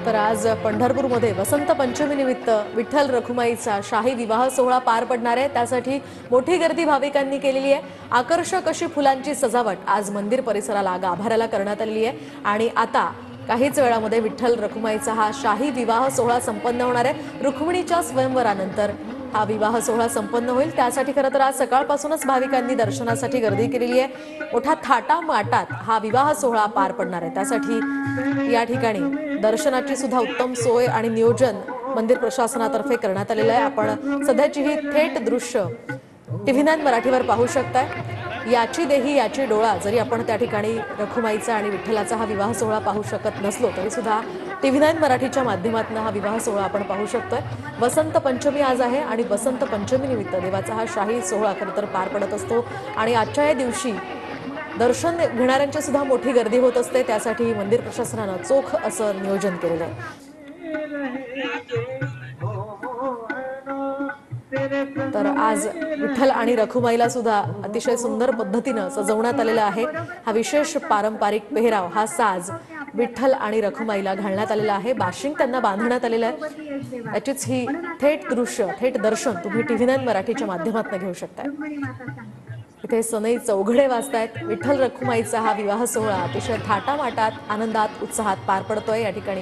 तर आज पंढरपूरमध्ये वसंत पंचमी निमित्त विठ्ठल रखुमाईचा शाही विवाह सोहळा पार पडणार आहे। त्यासाठी मोठी गर्दी भाविकांनी केलेली आहे। आकर्षक अशी फुलांची सजावट आज मंदिर परिसराला गाभाऱ्याला करण्यात आलेली आहे आणि आता काहीच वेळामध्ये विठ्ठल रखुमाईचा हा शाही विवाह सोहळा संपन्न होणार आहे। रुक्मिणीच्या स्वयंवरानंतर हा विवाह सोहळा संपन्न होईल। त्यासाठी खरं तर आज सकाळपासूनच भाविकांनी दर्शनासाठी गर्दी केलेली आहे। मोठ्या थाटामाटात हा विवाह सोहळा पार पडणार आहे। त्यासाठी या ठिकाणी दर्शनाची सुद्धा उत्तम सोय आणि नियोजन मंदिर प्रशासनातर्फे करण्यात आलेलं आहे। आपण सध्याची ही थेट दृश्य TV9 मराठीवर पाहू शकताय। याची देही याची डोळा जरी आपण त्या ठिकाणी रखुमाईचा आणि विठ्ठलाचा हा विवाह सोहळा पाहू शकत नसलो तरी सुद्धा TV9 मराठीच्या माध्यमातून हा विवाह सोहळा आपण पाहू शकतोय। वसंत पंचमी आज आहे आणि वसंत पंचमी निमित्त देवाचा हा शाही सोहळा खरं तर पार पडत असतो आणि आजच्या या दिवशी दर्शन घेणाऱ्यांची सुद्धा मोठी गर्दी होत असते। त्यासाठी मंदिर प्रशासनानं चोख असं नियोजन केलेलं आहे। तर आज विठ्ठल आणि रखुमाईला सुद्धा अतिशय सुंदर पद्धतीने सजवण्यात आलेला आहे। हा विशेष पारंपरिक पेहराव हा साज विठ्ठल आणि रखुमाईला घालण्यात आलेला आहे। बाशिंग त्यांना बांधण्यात आलेलं आहे। याचीच ही थेट दृश्य थेट दर्शन तुम्ही TV9 मराठीच्या माध्यमातून घेऊ शकताय। इथे सनई चौघडे वाजतायत। विठ्ठल रखुमाईचा हा विवाह सोहळा अतिशय थाटामाटात आनंदात उत्साहात पार पडतोय। या ठिकाणी